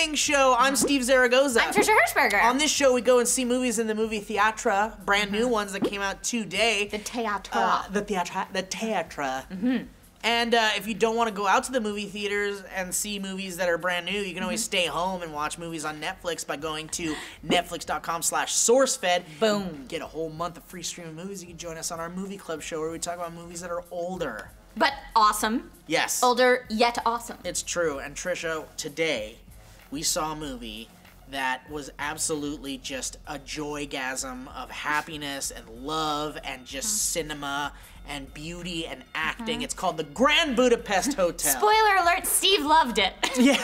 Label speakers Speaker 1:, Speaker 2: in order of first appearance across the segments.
Speaker 1: Thing Show. I'm Steve Zaragoza.
Speaker 2: I'm Trisha Hirschberger.
Speaker 1: On this show, we go and see movies in the movie theatre, brand new ones that came out today.
Speaker 2: The theatre.
Speaker 1: The theatre. And if you don't want to go out to the movie theaters and see movies that are brand new, you can always stay home and watch movies on Netflix by going to netflix.com/SourceFed.
Speaker 2: Boom.
Speaker 1: Get a whole month of free streaming movies. You can join us on our movie club show where we talk about movies that are older.
Speaker 2: But awesome.
Speaker 1: Yes.
Speaker 2: Older, yet awesome.
Speaker 1: It's true. And Trisha, today we saw a movie that was absolutely just a joygasm of happiness and love and just cinema and beauty and acting. It's called the Grand Budapest Hotel.
Speaker 2: Spoiler alert, Steve loved it.
Speaker 1: Yeah,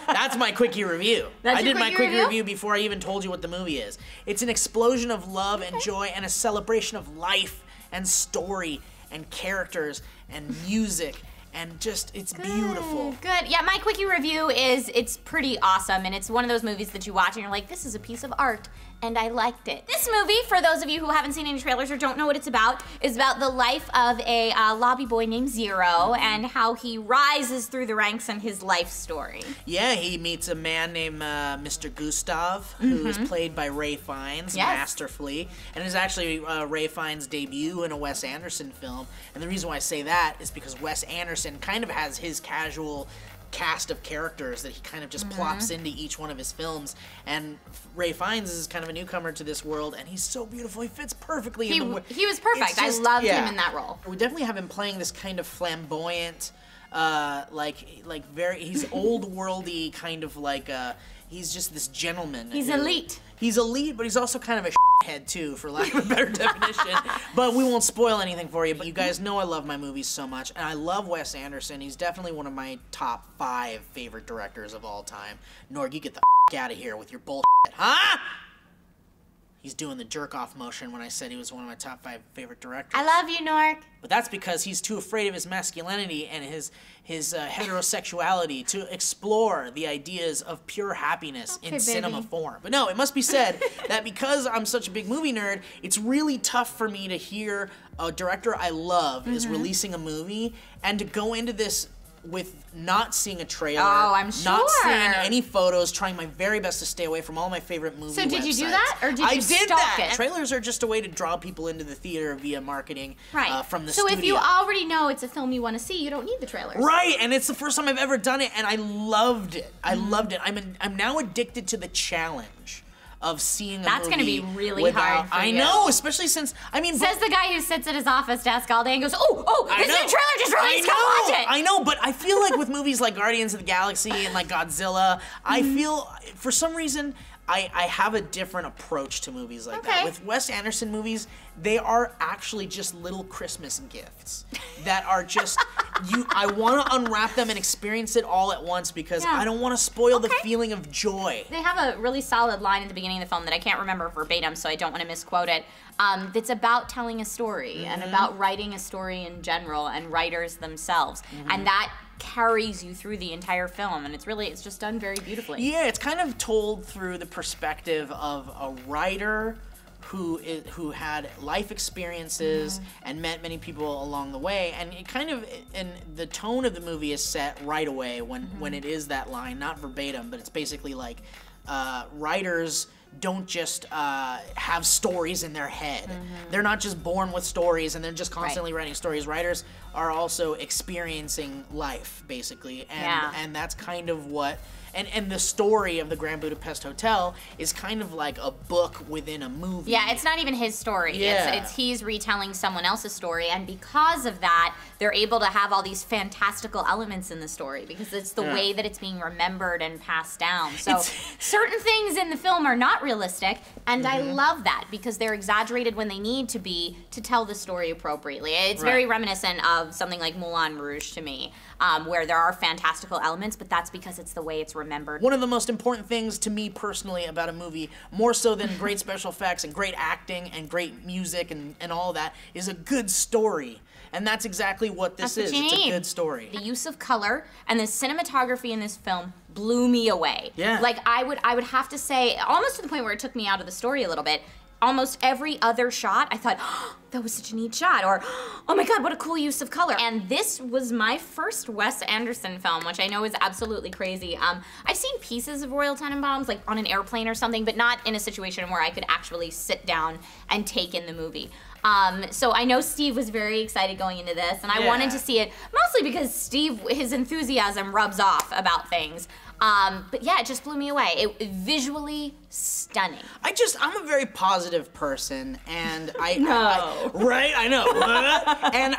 Speaker 1: that's my quickie review.
Speaker 2: That's
Speaker 1: I
Speaker 2: your
Speaker 1: did my
Speaker 2: quickie
Speaker 1: quickie
Speaker 2: review?
Speaker 1: review before I even told you what the movie is. It's an explosion of love and joy and a celebration of life and story and characters and music. And just, it's beautiful.
Speaker 2: Good. Yeah, my quickie review is it's pretty awesome, and it's one of those movies that you watch and you're like, this is a piece of art, and I liked it. This movie, for those of you who haven't seen any trailers or don't know what it's about, is about the life of a lobby boy named Zero and how he rises through the ranks and his life story.
Speaker 1: Yeah, he meets a man named Mr. Gustav, who is played by Ray Fiennes masterfully, and is actually Ray Fiennes' debut in a Wes Anderson film. And the reason why I say that is because Wes Anderson kind of has his casual cast of characters that he kind of just plops into each one of his films, and Ray Fiennes is kind of a newcomer to this world, and he's so beautiful. He fits perfectly in the
Speaker 2: He was perfect. I loved him in that role.
Speaker 1: We definitely have him playing this kind of flamboyant, he's old worldy kind of like he's just this gentleman.
Speaker 2: He's elite.
Speaker 1: He's elite, but he's also kind of a head too, for lack of a better definition. But we won't spoil anything for you. But you guys know I love my movies so much, and I love Wes Anderson. He's definitely one of my top 5 favorite directors of all time. Norg, you get the out of here with your bullshit, huh? He's doing the jerk-off motion when I said he was one of my top 5 favorite directors.
Speaker 2: I love you, Nork.
Speaker 1: But that's because he's too afraid of his masculinity and his heterosexuality to explore the ideas of pure happiness in cinema form. But no, it must be said that because I'm such a big movie nerd, it's really tough for me to hear a director I love is releasing a movie and to go into this with not seeing a trailer,
Speaker 2: I'm sure.
Speaker 1: not seeing any photos, trying my very best to stay away from all my favorite movie
Speaker 2: So did
Speaker 1: websites.
Speaker 2: you do that, or did you
Speaker 1: I did
Speaker 2: stalk
Speaker 1: that.
Speaker 2: it?
Speaker 1: Trailers are just a way to draw people into the theater via marketing from the
Speaker 2: So
Speaker 1: studio.
Speaker 2: if you already know it's a film you want to see, you don't need the trailers.
Speaker 1: Right, and it's the first time I've ever done it, and I loved it. I loved it. I'm now addicted to the challenge of seeing a movie.
Speaker 2: That's gonna be really hard for
Speaker 1: I
Speaker 2: you.
Speaker 1: know, especially since, I mean...
Speaker 2: Says the guy who sits at his office desk all day and goes, oh, this new trailer just released, come watch it!
Speaker 1: I know, but I feel like with movies like Guardians of the Galaxy and like Godzilla, I feel, for some reason, I have a different approach to movies like that. With Wes Anderson movies, they are actually just little Christmas gifts that are just, I want to unwrap them and experience it all at once because I don't want to spoil the feeling of joy.
Speaker 2: They have a really solid line at the beginning of the film that I can't remember verbatim, so I don't want to misquote it. That's about telling a story and about writing a story in general and writers themselves. And that carries you through the entire film, and it's just done very beautifully.
Speaker 1: Yeah, it's kind of told through the perspective of a writer who had life experiences and met many people along the way, and it kind of, and the tone of the movie is set right away when it is that line, not verbatim, but it's basically like writers don't just have stories in their head. They're not just born with stories and they're just constantly writing stories. Writers are also experiencing life, basically, and that's kind of what. And the story of the Grand Budapest Hotel is kind of like a book within a movie.
Speaker 2: Yeah, it's not even his story. It's he's retelling someone else's story, and because of that, they're able to have all these fantastical elements in the story because it's the way that it's being remembered and passed down. So certain things in the film are not realistic, and I love that because they're exaggerated when they need to be to tell the story appropriately. It's very reminiscent of something like Moulin Rouge to me, where there are fantastical elements, but that's because it's the way it's remembered.
Speaker 1: One of the most important things to me personally about a movie, more so than great special effects and great acting and great music and all that, is a good story. And that's exactly what this is. It's a good story.
Speaker 2: The use of color and the cinematography in this film blew me away.
Speaker 1: Yeah.
Speaker 2: Like I would have to say, almost to the point where it took me out of the story a little bit, almost every other shot, I thought, oh, that was such a neat shot, or oh my god, what a cool use of color. And this was my first Wes Anderson film, which I know is absolutely crazy. I've seen pieces of Royal Tenenbaums, like on an airplane or something, but not in a situation where I could actually sit down and take in the movie. So I know Steve was very excited going into this, and I wanted to see it, mostly because Steve, his enthusiasm rubs off about things. But yeah, it just blew me away. It visually stunning.
Speaker 1: I'm a very positive person, and I know. And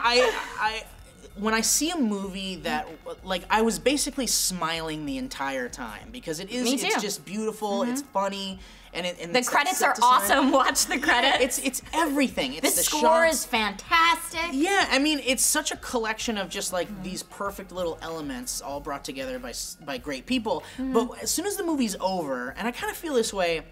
Speaker 1: when I see a movie that, like, I was basically smiling the entire time, because it's just beautiful, it's funny, and
Speaker 2: the credits are awesome. Watch the credits.
Speaker 1: It's everything. It's
Speaker 2: the score is fantastic.
Speaker 1: Yeah, I mean, it's such a collection of just like these perfect little elements all brought together by great people. But as soon as the movie's over, and I kind of feel this way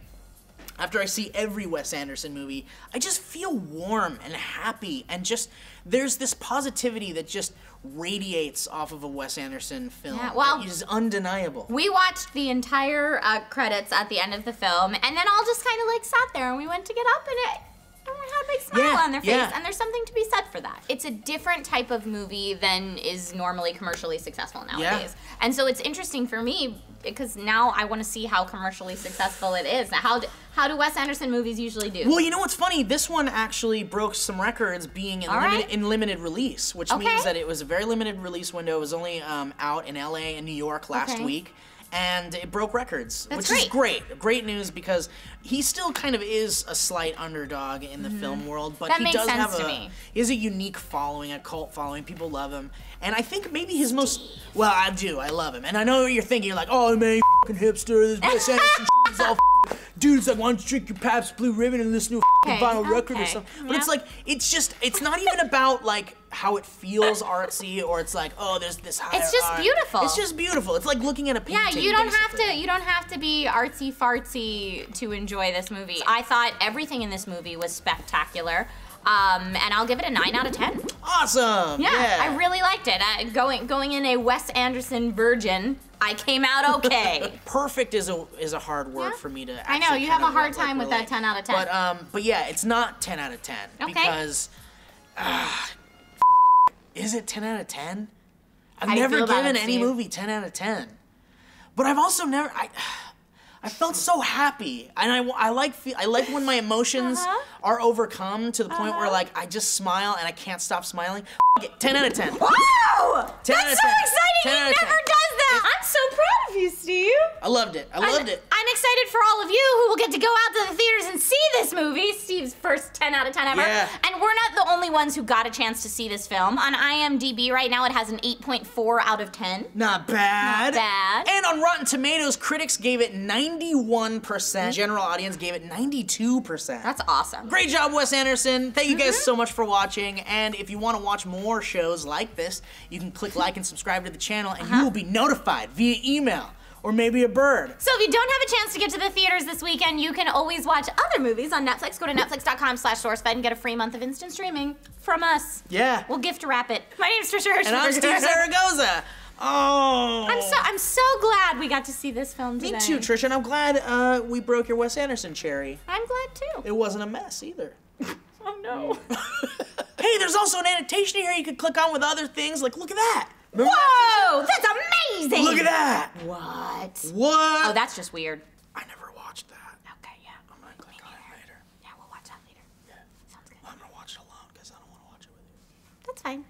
Speaker 1: after I see every Wes Anderson movie, I just feel warm and happy, and just there's this positivity that just radiates off of a Wes Anderson film.
Speaker 2: Yeah, well,
Speaker 1: it is undeniable.
Speaker 2: We watched the entire credits at the end of the film, and then all just kind of like sat there, and we went to get up, and everyone had a big smile on their face, and there's something to be said for that. It's a different type of movie than is normally commercially successful nowadays. And so it's interesting for me, because now I want to see how commercially successful it is. How do Wes Anderson movies usually do?
Speaker 1: Well, you know what's funny? This one actually broke some records being in limited release, which means that it was a very limited release window. It was only out in LA and New York last week. And it broke records, which is great. Great news, because he still kind of is a slight underdog in the film world, but he does have he has a unique following, a cult following. People love him, and I think maybe his most I love him, and I know what you're thinking. You're like, oh man, you fucking hipster, this Wes Anderson is all dudes like, why don't you drink your Pabst Blue Ribbon and listen to a vinyl record or something? But it's like, it's not even about like how it feels artsy, or it's like, oh, there's this higher
Speaker 2: It's just beautiful.
Speaker 1: It's just beautiful. It's like looking at a painting.
Speaker 2: Yeah, you don't have to be artsy fartsy to enjoy this movie. I thought everything in this movie was spectacular. And I'll give it a 9 out of 10.
Speaker 1: Awesome!
Speaker 2: Yeah, I really liked it. Going in a Wes Anderson virgin, I came out okay.
Speaker 1: Perfect is a hard word for me to actually.
Speaker 2: I know, you have a hard time with that 10 out of 10.
Speaker 1: But yeah, it's not 10 out of 10. Because, is it 10 out of 10? I've never given any movie 10 out of 10. But I've also never, I felt so happy, and I like when my emotions are overcome to the point where like I just smile and I can't stop smiling. 10 out of 10.
Speaker 2: Wow! That's so exciting! He never does that! I'm so proud of you, Steve!
Speaker 1: I loved it. I loved it.
Speaker 2: I'm excited for all of you who will get to go out to the theaters and see this movie, Steve's first 10 out of 10 ever.
Speaker 1: Yeah.
Speaker 2: And we're not the only ones who got a chance to see this film. On IMDb right now, it has an 8.4 out of 10.
Speaker 1: Not bad.
Speaker 2: Not bad.
Speaker 1: And on Rotten Tomatoes, critics gave it 91%. General audience gave it 92%.
Speaker 2: That's awesome.
Speaker 1: Great job, Wes Anderson. Thank you guys so much for watching. And if you want to watch more shows like this, you can click like and subscribe to the channel, and you will be notified via email or maybe a bird.
Speaker 2: So if you don't have a chance to get to the theaters this weekend, you can always watch other movies on Netflix. Go to netflix.com/SourceFed and get a free month of instant streaming from us.
Speaker 1: Yeah.
Speaker 2: We'll gift wrap it. My name's Trisha.
Speaker 1: And I'm Steve Zaragoza. Oh.
Speaker 2: I'm so glad we got to see this film today.
Speaker 1: Me too, Trisha, and I'm glad we broke your Wes Anderson cherry.
Speaker 2: I'm glad too.
Speaker 1: It wasn't a mess either.
Speaker 2: Oh no.
Speaker 1: Hey, there's also an annotation here you could click on with other things. Like, look at that.
Speaker 2: Remember Whoa! That's amazing!
Speaker 1: Look at that!
Speaker 2: What?
Speaker 1: What?
Speaker 2: Oh, that's just weird.
Speaker 1: I never watched that.
Speaker 2: Okay, yeah.
Speaker 1: I'm gonna click on it later.
Speaker 2: Yeah, we'll watch that later.
Speaker 1: Yeah.
Speaker 2: Sounds good.
Speaker 1: I'm gonna watch it alone because I don't want to watch it with you.
Speaker 2: That's fine.